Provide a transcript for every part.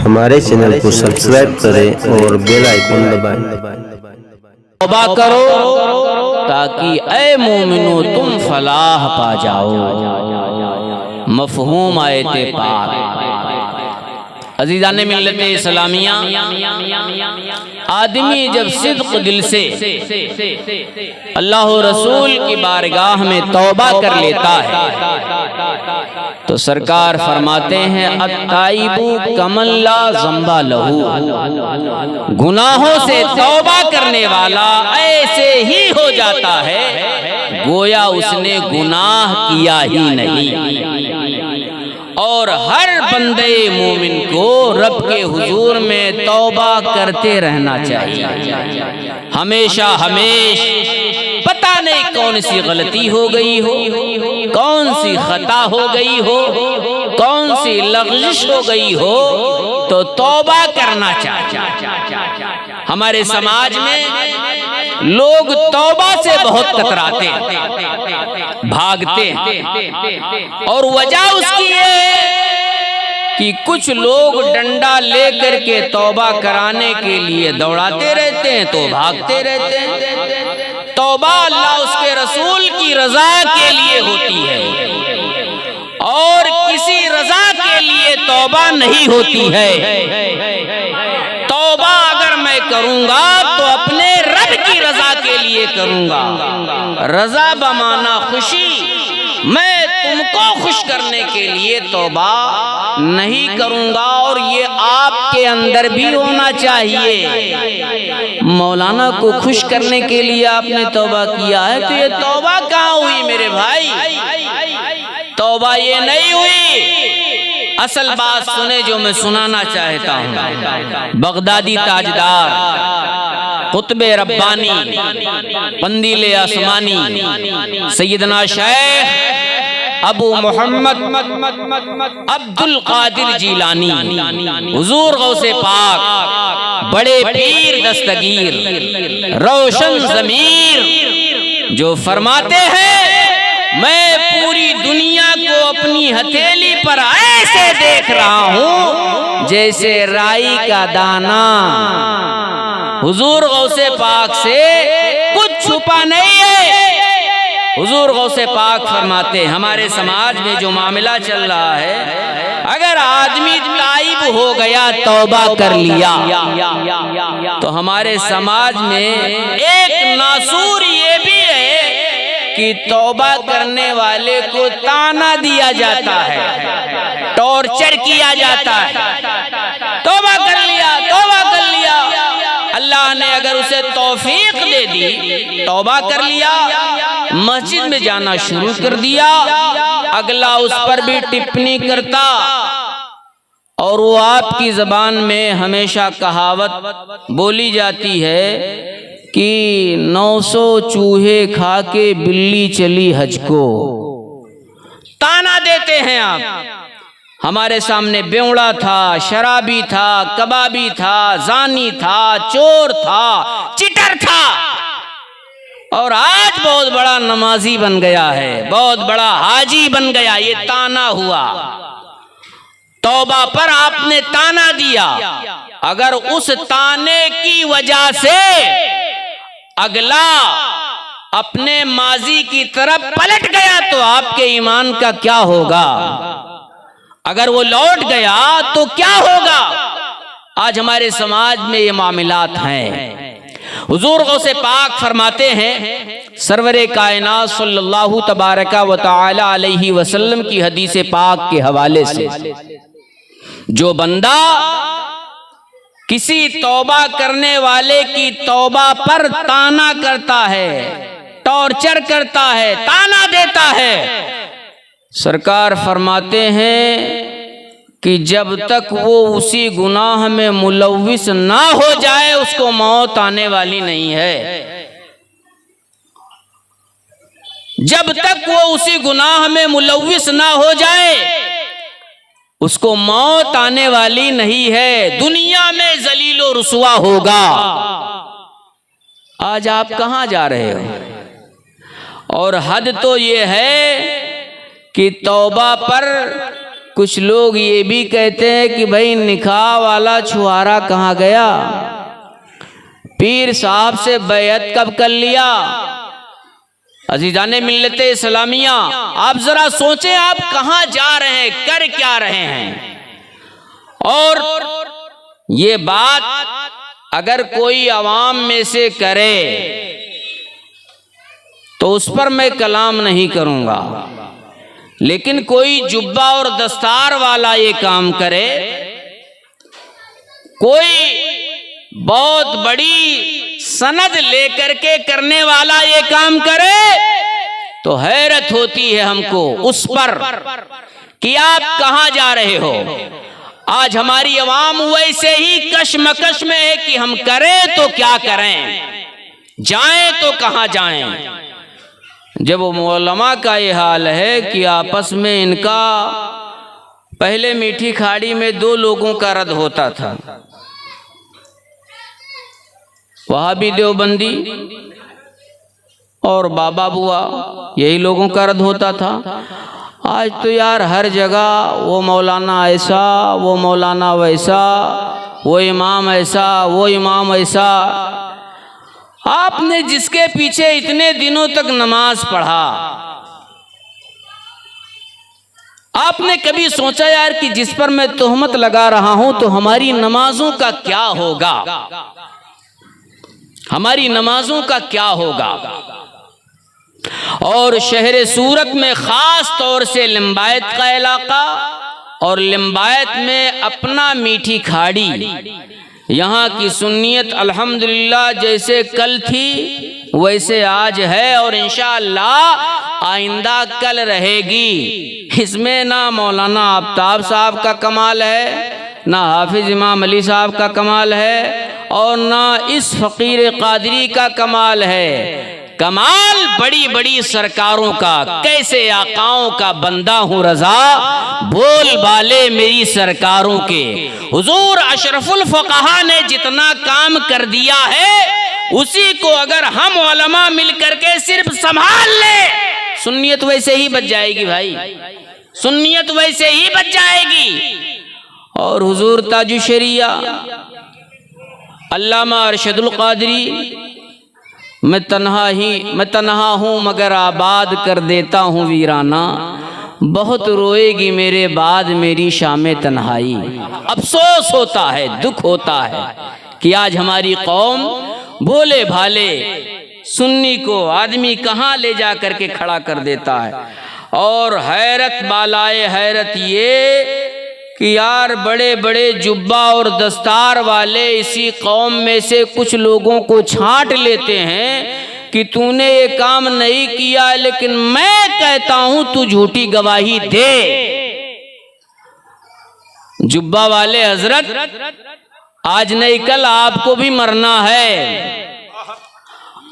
हमारे चैनल को सब्सक्राइब करें और बेल आइकन दबाएं। तौबा करो ताकि ऐ मोमिनो तुम फलाह पा जाओ। मफहूम आयते पाक। अजीज़ाने मिल्लते इस्लामिया, आदमी जब सिद्क़ दिल से अल्लाह रसूल की बारगाह में तौबा कर लेता है तो सरकार फरमाते हैं अत्ताइबु कमन ला ज़ंबा लहू। गुनाहों से तौबा करने वाला ऐसे ही हो जाता है गोया उसने गुनाह किया ही नहीं। और हर बंदे मोमिन को रब के हुजूर में तौबा करते रहना चाहिए। हमेशा पता नहीं कौन सी गलती हो गई हो, कौन सी खता हो गई हो, कौन सी लग़ज़िश हो गई हो, तो तौबा करना चाहिए। हमारे समाज में लोग तौबा से बहुत कतराते हैं, भागते हैं, और वजह उसकी है कि कुछ लोग डंडा लेकर के तौबा कराने के लिए दौड़ाते रहते हैं तो भागते रहते हैं। तौबा अल्लाह उसके रसूल की रजा के लिए होती है और किसी रजा के लिए तौबा नहीं होती है। तौबा अगर मैं करूंगा तो अपने रब की रजा के लिए करूंगा। रजा बमाना खुशी, मैं तुमको खुश करने के लिए तौबा नहीं करूंगा। और ये आपके अंदर भी होना चाहिए। मौलाना को खुश करने के लिए आपने तौबा किया है तो ये तौबा कहाँ हुई मेरे भाई? तौबा ये नहीं हुई। असल बात सुने जो मैं सुनाना चाहता हूँ। बगदादी ताजदार, कुतबे रब्बानी, पंदीले आसमानी, सैयदना शेख अबू मोहम्मद अब्दुल कादिर जीलानी, हुजूर गौसे पाक, बड़े पीर दस्तगीर, रोशन ज़मीर, जो फरमाते हैं मैं पूरी दुनिया को अपनी हथेली पर ऐसे देख रहा हूँ जैसे राई का दाना। हुजूर गौसे पाक से कुछ छुपा नहीं है। हुजूर गौसे पाक फरमाते हमारे समाज में जो मामला चल रहा है, अगर आदमी ताइब हो गया, तौबा कर लिया, तो हमारे समाज में एक नासूर ये भी है कि तौबा करने वाले को ताना दिया जाता है, टॉर्चर किया जाता है। तौबा कर लिया, तौबा कर लिया। अल्लाह ने अगर उसे तौफीक दे दी, तौबा कर लिया, मस्जिद में जाना शुरू कर दिया, अगला उस पर भी टिप्पणी करता। और वो आपकी जबान में हमेशा कहावत बोली जाती है कि 900 चूहे खा के बिल्ली चली हज को। ताना देते हैं आप। हमारे सामने बेवड़ा था, शराबी था, कबाबी था, जानी था, चोर था, चिटर था, और आज बहुत बड़ा नमाजी बन गया है, बहुत बड़ा हाजी बन गया। ये ताना हुआ। तौबा पर आपने ताना दिया, अगर उस ताने की वजह से अगला अपने माजी की तरफ पलट गया तो आपके ईमान का क्या होगा? अगर वो लौट गया तो क्या होगा? आज हमारे समाज में ये मामलात हैं। हुजूर गौसे पाक फरमाते हैं, सरवरे कायनात सल्लल्लाहु तबारका व तआला अलैहि वसल्लम की हदीस पाक के हवाले से, जो बंदा किसी तौबा करने वाले की तौबा पर ताना करता है, टॉर्चर करता है, ताना देता है, सरकार फरमाते हैं कि जब तक वो उसी गुनाह में मुलव्विस ना हो जाए उसको मौत आने वाली नहीं है। जब तक वो उसी गुनाह में मुलव्विस ना हो जाए उसको मौत आने वाली नहीं है। दुनिया में जलीलो रुसवा होगा। आज आप कहां जा रहे हो? और हद तो ये है कि तौबा पर कुछ लोग ये भी कहते हैं कि भाई निकाह वाला छुहारा कहाँ गया, पीर साहब से बैअत कब कर लिया। अजीजाने मिल्लते इस्लामिया, आप जरा सोचें आप कहाँ जा रहे हैं, कर क्या रहे हैं। और ये बात अगर कोई अवाम में से करे तो उस पर मैं कलाम नहीं करूंगा, लेकिन कोई जुब्बा और दस्तार वाला ये काम करे, कोई बहुत बड़ी सनद लेकर के करने वाला ये काम करे, तो हैरत होती है हमको उस पर कि आप कहां जा रहे हो। आज हमारी अवाम वैसे ही कशमकश में है कि हम करें तो क्या करें, जाएं तो कहां जाएं। जब वो मौलमा का ये हाल है कि आपस में इनका पहले मीठी खाड़ी में 2 लोगों का रद होता था, वहाबी देवबंदी और बाबा बुआ, यही लोगों का रद होता था। आज तो यार हर जगह वो मौलाना ऐसा, वो मौलाना वैसा, वो इमाम ऐसा, वो इमाम ऐसा। आपने जिसके पीछे इतने दिनों तक नमाज पढ़ा, आपने कभी सोचा यार कि जिस पर मैं तोहमत लगा रहा हूं तो हमारी नमाजों का क्या होगा, हमारी नमाजों का क्या होगा। और शहर सूरत में खास तौर से लिम्बायत का इलाका और लिम्बायत में अपना मीठी खाड़ी, यहाँ की सुन्नियत अल्हम्दुलिल्लाह जैसे कल थी वैसे आज है और इंशाअल्लाह आइंदा कल रहेगी। इसमें ना मौलाना आफ्ताब साहब का कमाल है, ना हाफिज इमाम अली साहब का कमाल है, और ना इस फकीर कादरी का कमाल है। कमाल बड़ी बड़ी सरकारों का, कैसे आकाओं का बंदा हूँ रजा, बोल बाले मेरी सरकारों के। हुजूर अशरफुल फक़हा ने जितना काम कर दिया है उसी को अगर हम उलमा मिल करके सिर्फ संभाल ले, सुन्नियत वैसे ही बच जाएगी भाई, सुन्नियत वैसे ही बच जाएगी। और हुजूर ताजु शरिया अल्लामा अरशदुल कादरी, मैं तन्हा हूँ मगर आबाद कर देता हूँ वीराना, बहुत रोएगी मेरे बाद मेरी शामे तन्हाई। अफसोस होता है, दुख होता है कि आज हमारी कौम भोले भाले सुन्नी को आदमी कहाँ ले जा करके खड़ा कर देता है। और हैरत बालाए हैरत ये कि यार बड़े बड़े जुब्बा और दस्तार वाले इसी कौम में से कुछ लोगों को छांट लेते हैं कि तूने ये काम नहीं किया, लेकिन मैं कहता हूं तू झूठी गवाही दे। जुब्बा वाले हजरत, आज नहीं कल आपको भी मरना है,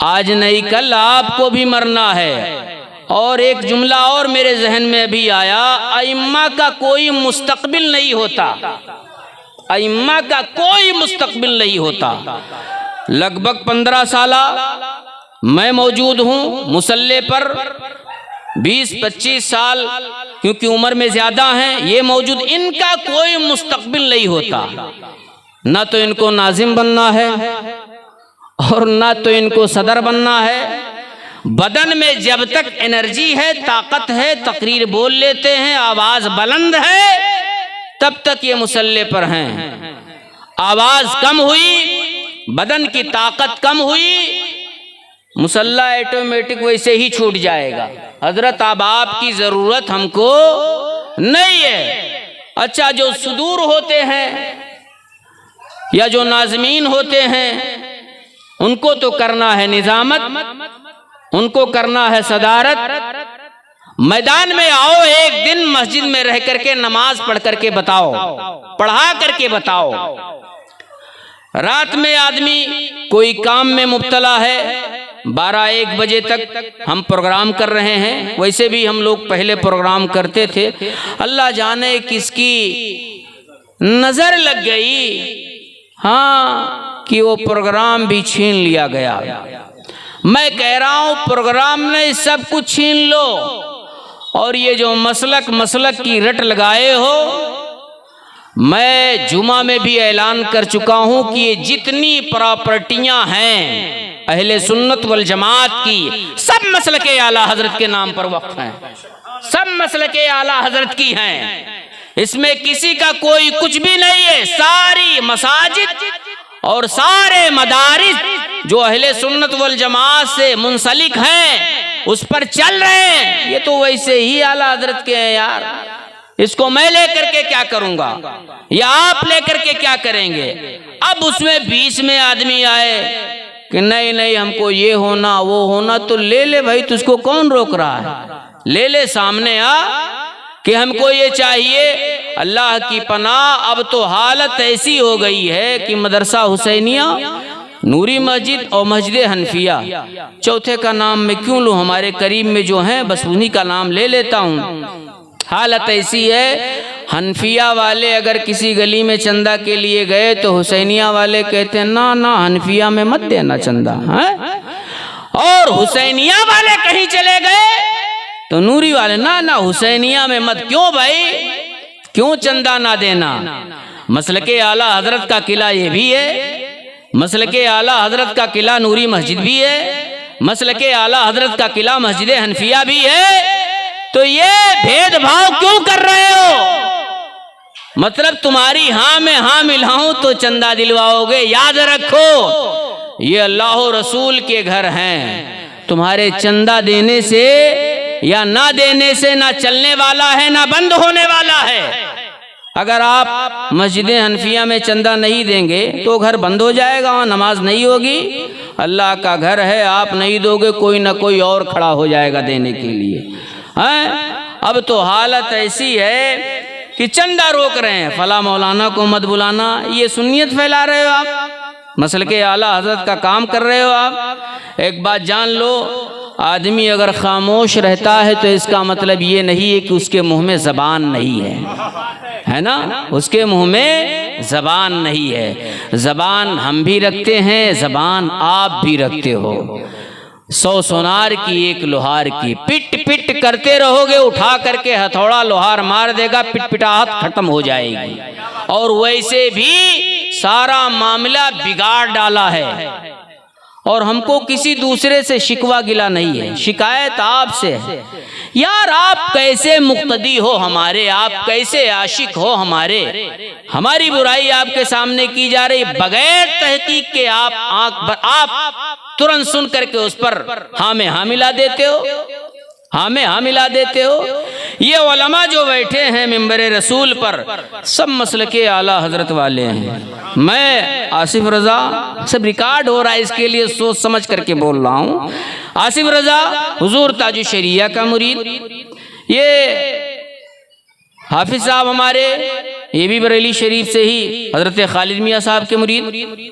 आज नहीं कल आपको भी मरना है। और एक जुमला और मेरे जहन में भी आया, अइम्मा का कोई मुस्तकबिल नहीं होता, अइम्मा का कोई मुस्तकबिल नहीं होता। लगभग 15 साल मैं मौजूद हूँ मुसल्ले पर, 20-25 साल क्योंकि उम्र में ज्यादा हैं ये मौजूद, इनका कोई मुस्तकबिल नहीं होता। ना तो इनको नाजिम बनना है और ना तो इनको सदर बनना है। बदन में जब तक एनर्जी है, ताकत है, तकरीर बोल लेते हैं, आवाज बुलंद है, तब तक ये मुसल्ले पर हैं। आवाज कम हुई, बदन की ताकत कम हुई, मुसल्ला ऑटोमेटिक वैसे ही छूट जाएगा। हजरत अब आपकी जरूरत हमको नहीं है। अच्छा, जो सुदूर होते हैं या जो नाज़मीन होते हैं उनको तो करना है निजामत, उनको करना है सदारत। मैदान में आओ, एक दिन मस्जिद में रह करके नमाज पढ़ करके बताओ, पढ़ा करके बताओ। रात में आदमी कोई काम में मुब्तला है, 12-1 बजे तक हम प्रोग्राम कर रहे हैं। वैसे भी हम लोग पहले प्रोग्राम करते थे, अल्लाह जाने किसकी नजर लग गई, हाँ, कि वो प्रोग्राम भी छीन लिया गया। मैं कह रहा हूं प्रोग्राम ने सब कुछ छीन लो, और ये जो मसलक की रट लगाए हो, मैं जुमा में भी ऐलान कर चुका हूं कि ये जितनी प्रॉपर्टियां हैं अहले सुन्नत वल जमात की, सब मसलके आला हजरत के नाम पर वक्फ हैं, सब मसलके आला हजरत की हैं। इसमें किसी का कोई कुछ भी नहीं है। सारी मसाजिद और सारे मदारिस जो अहले सुन्नत वल जमात से मुंसलिक हैं उस पर चल रहे हैं। ये तो वैसे ही आला हजरत के हैं यार, इसको मैं लेकर के क्या करूंगा या आप लेकर के क्या करेंगे। अब उसमें बीच में आदमी आए कि नहीं नहीं हमको ये होना वो होना, तो ले ले भाई, तुझको कौन रोक रहा है, ले ले, सामने आ कि हमको ये चाहिए। अल्लाह की पनाह, अब तो हालत ऐसी हो गई है कि मदरसा हुसैनिया, नूरी मस्जिद और मस्जिद हनफिया, चौथे का नाम मैं क्यों लूँ, हमारे करीब में जो है बस उन्हीं का नाम ले लेता हूँ। हालत ऐसी है, हनफिया वाले अगर किसी गली में चंदा के लिए गए तो हुसैनिया वाले कहते हैं ना ना हनफिया में मत देना चंदा है, और हुसैनिया वाले कहीं चले गए तो नूरी वाले ना ना हुसैनिया में मत। क्यों भाई, क्यों चंदा ना देना। मसलके आला हजरत का किला ये भी है, मसलके आला हजरत का किला नूरी मस्जिद भी है, मसलके आला हजरत का किला मस्जिद हनफिया भी है। तो ये भेदभाव क्यों कर रहे हो? मतलब तुम्हारी हाँ में हाँ मिलाऊं तो चंदा दिलवाओगे। याद रखो ये अल्लाह और रसूल के घर हैं, तुम्हारे चंदा देने से या ना देने से ना चलने वाला है ना बंद होने वाला है। अगर आप मस्जिद हनफिया में चंदा नहीं देंगे तो घर बंद हो जाएगा, वहाँ नमाज नहीं होगी। अल्लाह का घर है, आप नहीं दोगे कोई ना कोई और खड़ा हो जाएगा देने के लिए हैं। अब तो हालत ऐसी है कि चंदा रोक रहे हैं, फला मौलाना को मत बुलाना, ये सुन्नियत फैला रहे हो आप, मसलके आला हजरत का काम कर रहे हो आप। एक बात जान लो, आदमी अगर खामोश रहता है तो इसका मतलब ये नहीं है कि उसके मुंह में जबान नहीं है ना, उसके मुंह में जबान नहीं है। जबान हम भी रखते हैं, जबान आप भी रखते हो। 100 सोनार की एक लोहार की, पिट पिट करते रहोगे, उठा करके हथौड़ा लोहार मार देगा, पिटपिटाहट खत्म हो जाएगी। और वैसे भी सारा मामला बिगाड़ डाला है। और हमको किसी दूसरे से शिकवा गिला नहीं है, शिकायत आपसे है। यार आप कैसे मुक्तदी हो हमारे, आप कैसे आशिक हो हमारे, हमारी बुराई आपके सामने की जा रही, बगैर तहकीक के आप तुरंत सुन करके उस पर हाँ में हाँ मिला देते हो, हाँ में हाँ मिला देते हो। ये उलमा जो बैठे हैं मिंबरे रसूल पर, सब मसलके आला हजरत वाले हैं। मैं आसिफ रजा, सब रिकॉर्ड हो रहा है, इसके लिए सोच समझ करके बोल रहा हूँ। आसिफ रजा हुजूर ताजु शरिया का मुरीद, ये हाफिज साहब हमारे, ये भी बरेली शरीफ से ही हजरत खालिद मियाँ साहब के मुरीद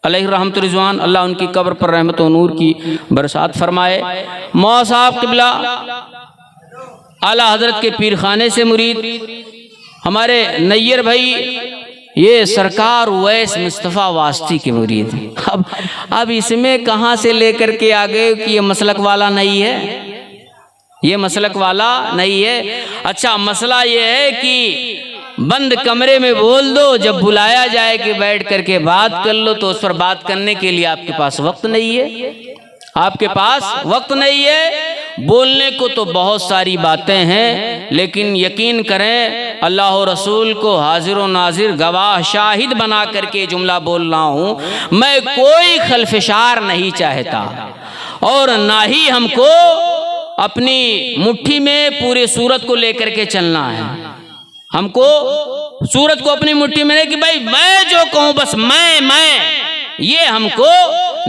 अलैहि रहमत रिजवान, अल्लाह उनकी कब्र पर रहमत और नूर की बरसात फरमाए। मौला साहब किबला आला हजरत के पीर खाने से मुरीद हमारे नैयर भाई, ये सरकार उवैस मुस्तफ़ा वास्ती के मुरीद। अब इसमें कहाँ से लेकर के आ गए कि ये मसलक वाला नहीं है, ये मसलक वाला नहीं है। अच्छा मसला ये है कि बंद कमरे में बोल दो, जब बुलाया जाए कि बैठ करके बात कर लो तो उस पर बात करने के लिए आपके पास वक्त नहीं है, आपके पास वक्त नहीं है। बोलने को तो बहुत सारी बातें हैं, लेकिन यकीन करें अल्लाह और रसूल को हाजिर व नाजिर गवाह शाहिद बना करके जुमला बोल रहा हूँ। मैं कोई खलफशार नहीं चाहता और ना ही हमको अपनी मुट्ठी में पूरे सूरत को लेकर के चलना है। हमको सूरत को अपनी मुट्ठी में नहीं कि भाई मैं जो कहूँ बस मैं ये हमको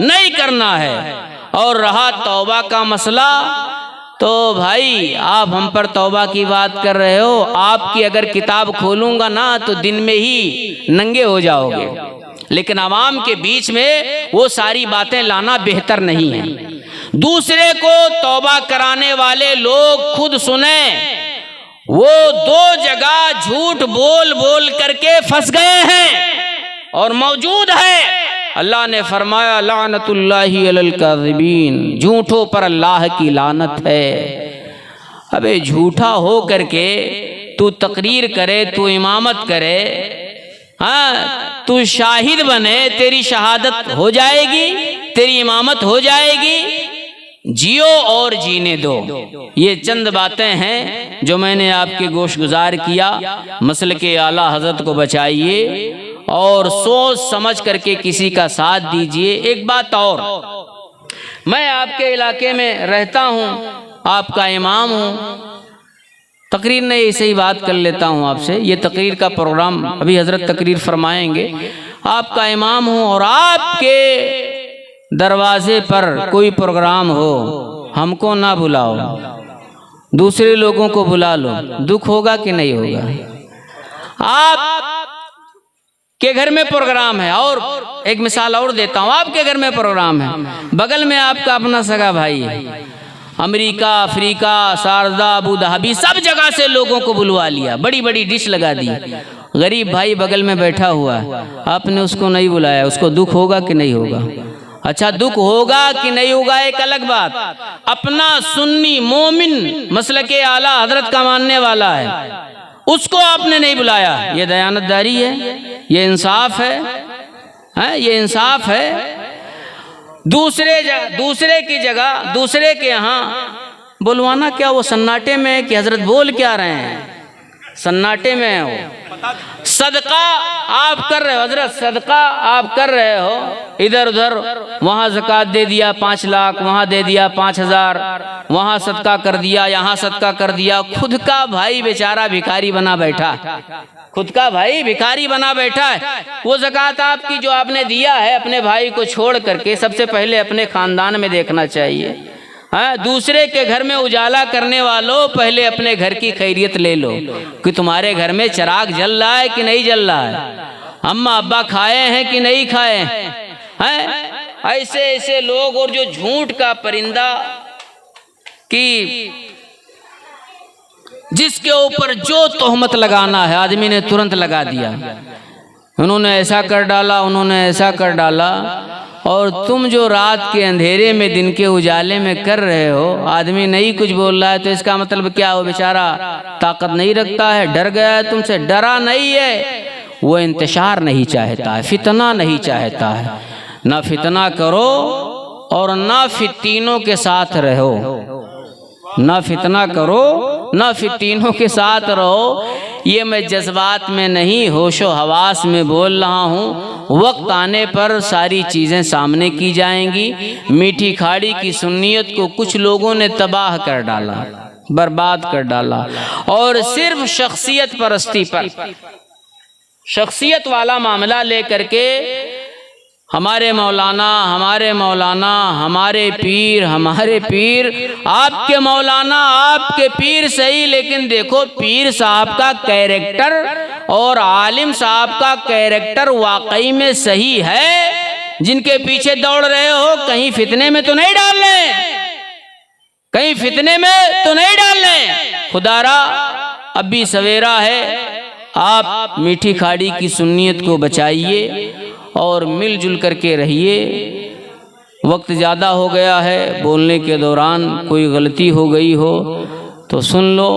नहीं करना है। और रहा तौबा का मसला, तो भाई आप हम पर तौबा की बात कर रहे हो, आपकी अगर किताब खोलूंगा ना तो दिन में ही नंगे हो जाओगे, लेकिन आवाम के बीच में वो सारी बातें लाना बेहतर नहीं है। दूसरे को तौबा कराने वाले लोग खुद सुने, वो 2 जगह झूठ बोल बोल करके फंस गए हैं और मौजूद है। अल्लाह ने फरमाया लानतुल्लाहि अलल काज़िबीन, झूठों पर अल्लाह की लानत है। अबे झूठा हो करके तू तकरीर करे, तू इमामत करे, हाँ तू शाहिद बने, तेरी शहादत हो जाएगी, तेरी इमामत हो जाएगी। जियो और जीने दो। ये चंद बातें हैं जो मैंने आपके गोशगुजार किया। मसल के आला हजरत को बचाइए और सोच समझ करके किसी का साथ दीजिए। एक बात और, मैं आपके इलाके में रहता हूँ, आपका इमाम हूँ, तकरीर नहीं ऐसे ही बात कर लेता हूँ आपसे। ये तकरीर का प्रोग्राम अभी हजरत तकरीर फरमाएंगे। आपका इमाम हूँ और आपके दरवाजे पर कोई प्रोग्राम हो, हमको ना बुलाओ, दूसरे लोगों को बुला लो, दुख होगा कि नहीं होगा? आप के घर में प्रोग्राम है, और एक मिसाल और देता हूँ, आपके घर में प्रोग्राम है, बगल में आपका अपना सगा भाई है, America, Africa, Sharda, Abu Dhabi, सब जगह से लोगों को बुलवा लिया, बड़ी बड़ी डिश लगा दी, गरीब भाई बगल में बैठा हुआ है, आपने उसको नहीं बुलाया, उसको दुख होगा कि नहीं होगा? अच्छा, दुख होगा कि नहीं होगा एक अलग बात। अपना सुन्नी मोमिन मसलके आला हजरत का मानने वाला है, उसको आपने नहीं बुलाया, ये दयानतदारी है, ये इंसाफ है, ये इंसाफ है। दूसरे की जगह दूसरे के यहाँ बुलवाना क्या, वो सन्नाटे में है कि हजरत बोल क्या रहे हैं? सन्नाटे में है वो। सदका आप कर रहे हो हजरत, सदका आप कर रहे हो, इधर उधर, वहाँ ज़कात दे दिया 5 लाख, वहाँ दे दिया 5,000, वहाँ सदका कर दिया, यहाँ सदका कर दिया। खुद का भाई बेचारा भिखारी बना बैठा, खुद का भाई भिखारी बना बैठा है। वो ज़कात आपकी जो आपने दिया है अपने भाई को छोड़ करके, सबसे पहले अपने खानदान में देखना चाहिए। हाँ, दूसरे के घर में उजाला करने वालों, पहले अपने घर की खैरियत ले लो कि तुम्हारे घर में चिराग जल रहा है कि नहीं जल रहा है, अम्मा अब्बा खाए हैं कि नहीं खाए हैं। ऐसे ऐसे लोग, और जो झूठ का परिंदा कि जिसके ऊपर जो तोहमत लगाना है आदमी ने तुरंत लगा दिया, उन्होंने ऐसा कर डाला, उन्होंने ऐसा कर डाला। और तुम जो रात के अंधेरे में दिन के उजाले में कर रहे हो, आदमी नहीं कुछ बोल रहा है, तो इसका मतलब क्या हो? बेचारा ताकत नहीं रखता है, डर गया है तुमसे। डरा नहीं है, वो इंतशार नहीं चाहता है, फितना नहीं चाहता है। ना फितना करो और ना फितीनों के साथ रहो, ना फितना करो ना फितीनों के साथ रहो। ये मैं जज्बात में नहीं, होशो हवास में बोल रहा हूँ। वक्त आने पर सारी चीज़ें सामने की जाएंगी। मीठी खाड़ी की सुन्नियत को कुछ लोगों ने तबाह कर डाला, बर्बाद कर डाला, और सिर्फ शख्सियत परस्ती पर, शख्सियत वाला मामला लेकर के हमारे मौलाना, हमारे पीर, आपके मौलाना, आपके पीर सही, लेकिन देखो पीर साहब का कैरेक्टर और आलिम साहब का कैरेक्टर वाकई में सही है? जिनके पीछे दौड़ रहे हो, कहीं फितने में तो नहीं डाल रहे, कहीं फितने में तो नहीं डाल रहे? खुदारा अब भी सवेरा है, आप मीठी खाड़ी की सुन्नियत को बचाइए और मिलजुल करके रहिए। वक्त ज़्यादा हो गया है, बोलने के दौरान कोई गलती हो गई हो तो सुन लो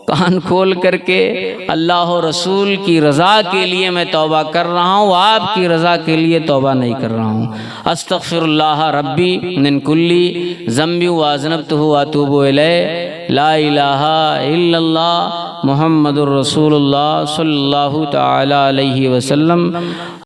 कान खोल करके। अल्लाह और रसूल की रज़ा के लिए मैं तौबा कर रहा हूँ, आपकी रज़ा के लिए तौबा नहीं कर रहा हूँ। अस्तग़फिरुल्लाह रब्बी मिन कुल्ली ज़म्बि व अज़नबतहु व अतूबु इलैह। ला इलाहा इल्लल्लाह मुहम्मदुर रसूलुल्लाह सल्लल्लाहु तआला अलैहि वसल्लम।